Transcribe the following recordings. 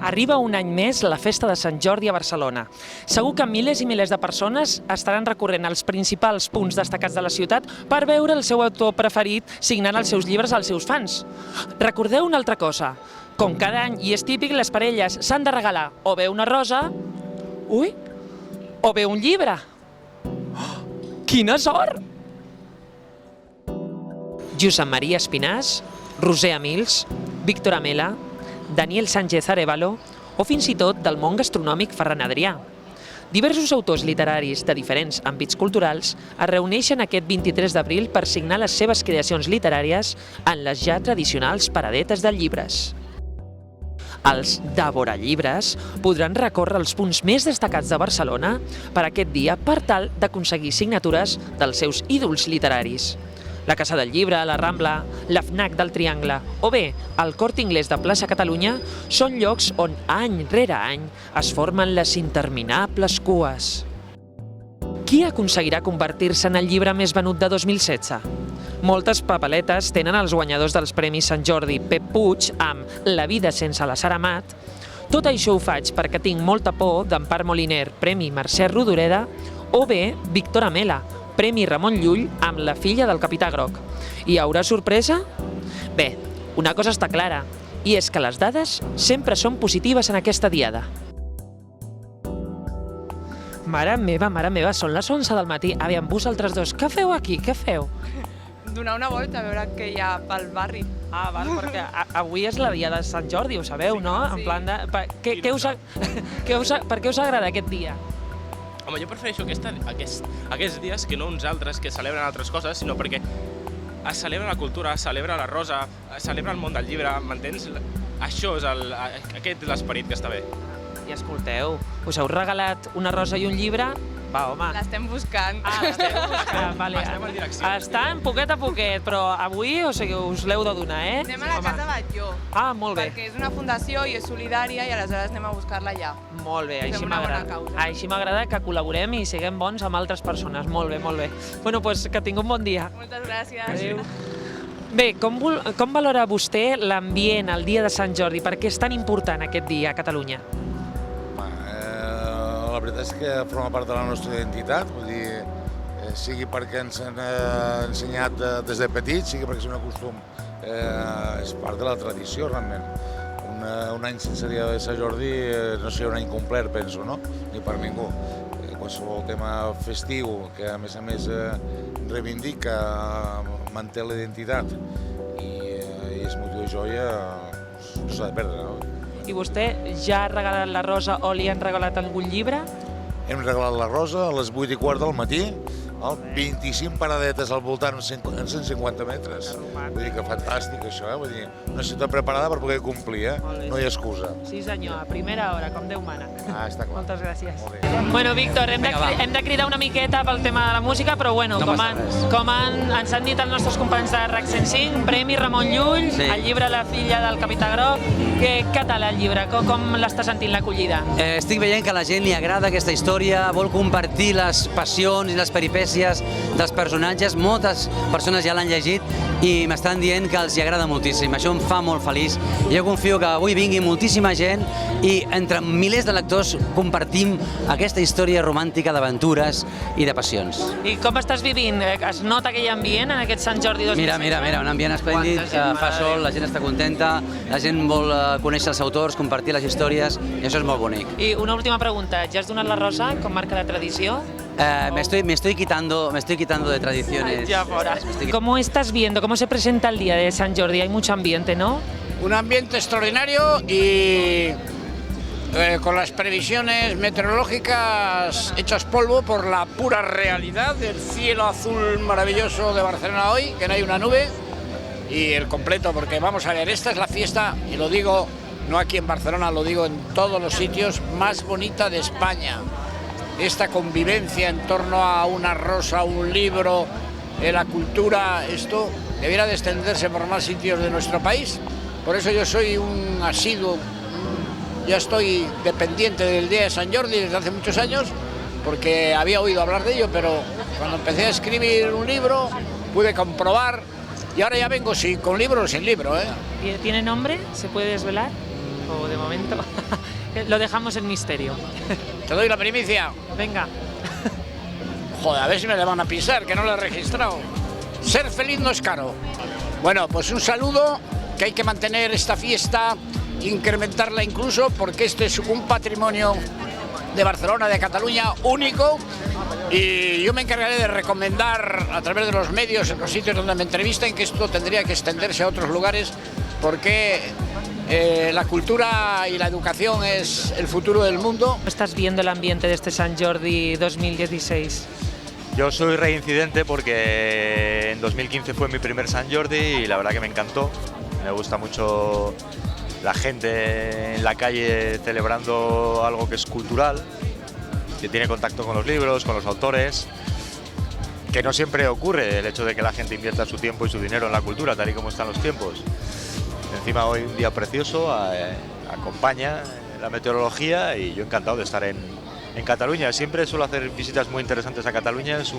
Arriba un any més la Festa de Sant Jordi a Barcelona. Segur que milers i milers de persones estaran recorrent als principals punts destacats de la ciutat per veure el seu autor preferit signant els seus llibres als seus fans. Recordeu una altra cosa. Com cada any, i és típic, les parelles s'han de regalar o bé una rosa, o bé un llibre. Quina sort! Josep Maria Espinàs, Roser Amils, Víctor Amela, Daniel Sánchez Arévalo o fins i tot del món gastronòmic Ferran Adrià. Diversos autors literaris de diferents àmbits culturals es reuneixen aquest 23 d'abril per signar les seves creacions literàries en les ja tradicionals paradetes de llibres. Els Devorallibres podran recórrer els punts més destacats de Barcelona per aquest dia per tal d'aconseguir signatures dels seus ídols literaris. La Casa del Llibre, la Rambla, la FNAC del Triangle o bé el Corte Inglés de Plaça Catalunya són llocs on any rere any es formen les interminables cues. Qui aconseguirà convertir-se en el llibre més venut de 2016? Moltes papeletes tenen els guanyadors dels Premis Sant Jordi Pep Puig amb La vida sense la Sara Amat. Tot això ho faig perquè tinc molta por d'Empar Moliner, Premi Mercè Rodoreda, o bé Víctor Amela, Premi Ramon Llull amb La filla del capità Groc. Hi haurà sorpresa? Bé, una cosa està clara, i és que les dades sempre són positives en aquesta diada. Mare meva, són les 11 del matí. Aviam, vosaltres dos, què feu aquí? Què feu? Donar una volta a veure què hi ha pel barri. Ah, val, perquè avui és la dia de Sant Jordi, ho sabeu, no? En plan de... Per què us agrada aquest dia? Home, jo prefereixo aquests dies que no uns altres que celebren altres coses, sinó perquè es celebra la cultura, es celebra la rosa, es celebra el món del llibre, m'entens? Això és aquest és l'esperit que està bé. I escolteu, us heu regalat una rosa i un llibre? Va, home. L'estem buscant. Ah, l'estem buscant, vale. Estem en direcció. Estan poquet a poquet, però avui, o sigui, us l'heu de donar, eh? Anem a la Casa Batlló. Ah, molt bé. Perquè és una fundació i és solidària i aleshores anem a buscar-la allà. Molt bé, Fem així una bona m'agrada. causa. Així m'agrada que col·laborem i siguem bons amb altres persones. Molt bé, molt bé. Bueno, doncs que tinc un bon dia. Moltes gràcies. Adéu. Bé, com valora vostè l'ambient el dia de Sant Jordi? Per què és tan important aquest dia a Catalunya? La veritat és que forma part de la nostra identitat, vull dir, sigui perquè ens han ensenyat des de petits, sigui perquè és un costum, és part de la tradició realment. Un any sense dia de Sant Jordi no seria un any complet, penso, no? Ni per ningú. Qualsevol tema festiu que a més reivindica, manté la identitat i és motiu de joia, no s'ha de perdre, no? I vostè ja ha regalat la rosa o li han regalat algun llibre? Hem regalat la rosa a les 8:15 del matí, 25 paradetes al voltant en 150 metres. Vull dir que fantàstic això, vull dir, una ciutat preparada per poder complir, no hi ha excusa. Sí senyor, a primera hora, com Déu mana. Ah, està clar. Moltes gràcies. Molt bé. Bueno, Víctor, hem de cridar una miqueta pel tema de la música, però bueno, com ens han dit els nostres companys de RAC 105, Premi Ramon Llull, el llibre La filla del capità Groc. Què tal el llibre? Com l'està sentint l'acollida? Estic veient que a la gent li agrada aquesta història, vol compartir les passions i les peripècies dels personatges. Moltes persones ja l'han llegit i m'estan dient que els hi agrada moltíssim. Això em fa molt feliç. Jo confio que avui vingui moltíssima gent i entre milers de lectors compartim aquesta història romàntica d'aventures i de passions. I com estàs vivint? Es nota aquell ambient en aquest Sant Jordi 2016? Mira, un ambient esplèndid, fa sol, la gent està contenta, la gent vol conèixer els autors, compartir les històries i això és molt bonic. I una última pregunta, ja has donat la rosa com marca de tradició? Me estoy quitando de tradiciones. Ya fuera. ¿Cómo estás viendo? ¿Cómo se presenta el día de San Jordi? Hay mucho ambiente, ¿no? Un ambiente extraordinario y con las previsiones meteorológicas hechas polvo por la pura realidad del cielo azul maravilloso de Barcelona hoy, que no hay una nube, y el completo, porque vamos a ver, esta es la fiesta, y lo digo no aquí en Barcelona, lo digo en todos los sitios, más bonita de España. Esta convivencia en torno a una rosa, un libro, la cultura, esto debiera de extenderse por más sitios de nuestro país. Por eso yo soy un asiduo, ya estoy dependiente del Día de San Jordi desde hace muchos años, porque había oído hablar de ello, pero cuando empecé a escribir un libro pude comprobar, y ahora ya vengo con libro o sin libro. ¿Tiene nombre? ¿Se puede desvelar? o de momento lo dejamos en misterio. Te doy la primicia. Venga. Joder, a ver si me le van a pisar, que no lo he registrado. Ser feliz no es caro. Bueno, pues un saludo, que hay que mantener esta fiesta, incrementarla incluso, porque este es un patrimonio de Barcelona, de Cataluña, único. Y yo me encargaré de recomendar a través de los medios, en los sitios donde me entrevisten, que esto tendría que extenderse a otros lugares, porque la cultura y la educación es el futuro del mundo. ¿Cómo estás viendo el ambiente de este Sant Jordi 2016? Yo soy reincidente porque en 2015 fue mi primer Sant Jordi y la verdad que me encantó. Me gusta mucho la gente en la calle celebrando algo que es cultural, que tiene contacto con los libros, con los autores, que no siempre ocurre el hecho de que la gente invierta su tiempo y su dinero en la cultura, tal y como están los tiempos. Encima hoy un día precioso, acompaña la meteorología y yo encantado de estar en Cataluña. Siempre suelo hacer visitas muy interesantes a Cataluña, es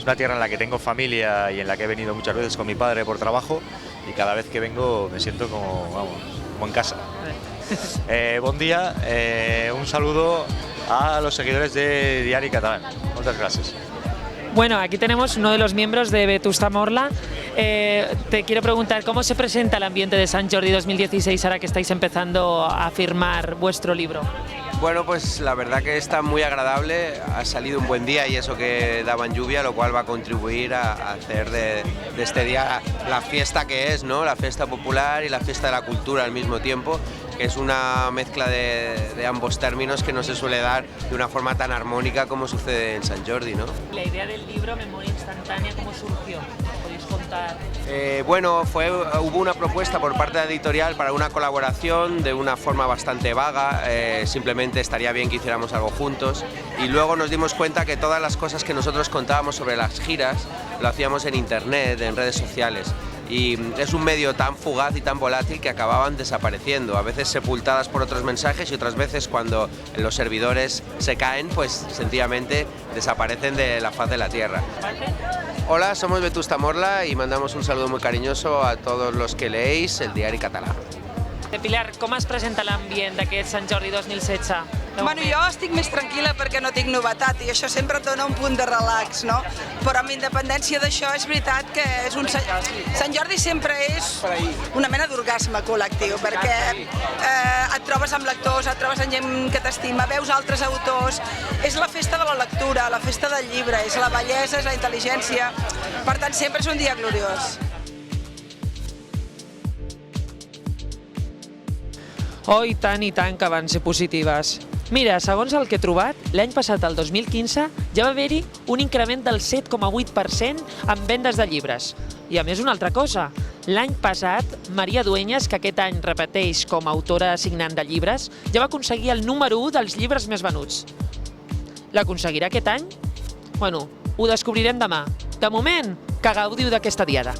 una tierra en la que tengo familia y en la que he venido muchas veces con mi padre por trabajo y cada vez que vengo me siento como en casa. Buen día, un saludo a los seguidores de Diari Catalán. Muchas gracias. Bueno, aquí tenemos uno de los miembros de Vetusta Morla. Te quiero preguntar, ¿cómo se presenta el ambiente de Sant Jordi 2016 ahora que estáis empezando a firmar vuestro libro? Bueno, pues la verdad que está muy agradable, ha salido un buen día y eso que daban lluvia, lo cual va a contribuir a hacer de este día la fiesta que es, ¿no? La fiesta popular y la fiesta de la cultura al mismo tiempo, que es una mezcla de ambos términos que no se suele dar de una forma tan armónica como sucede en Sant Jordi, ¿no? La idea del libro Memoria Instantánea, ¿cómo surgió? ¿Podéis contar? Bueno, hubo una propuesta por parte de la editorial para una colaboración de una forma bastante vaga, simplemente estaría bien que hiciéramos algo juntos y luego nos dimos cuenta que todas las cosas que nosotros contábamos sobre las giras lo hacíamos en internet, en redes sociales. Y es un medio tan fugaz y tan volátil que acababan desapareciendo, a veces sepultadas por otros mensajes y otras veces cuando los servidores se caen, pues sencillamente desaparecen de la faz de la tierra. Hola, somos Vetusta Morla y mandamos un saludo muy cariñoso a todos los que leéis el Diari Català. Pilar, com es presenta l'ambient d'aquest Sant Jordi 2016? Bueno, jo estic més tranquil·la perquè no tinc novetat i això sempre et dona un punt de relax, no? Però amb independència d'això és veritat que és un Sant Jordi sempre és una mena d'orgasme col·lectiu perquè et trobes amb lectors, et trobes amb gent que t'estima, veus altres autors, és la festa de la lectura, la festa del llibre, és la bellesa, és la intel·ligència, per tant sempre és un dia gloriós. Oh, i tant que van ser positives. Mira, segons el que he trobat, l'any passat, el 2015, ja va haver-hi un increment del 7,8% en vendes de llibres. I a més una altra cosa, l'any passat, Maria Dueñas, que aquest any repeteix com a autora signant de llibres, ja va aconseguir el número 1 dels llibres més venuts. L'aconseguirà aquest any? Bueno, ho descobrirem demà. De moment, que gaudiu d'aquesta diada.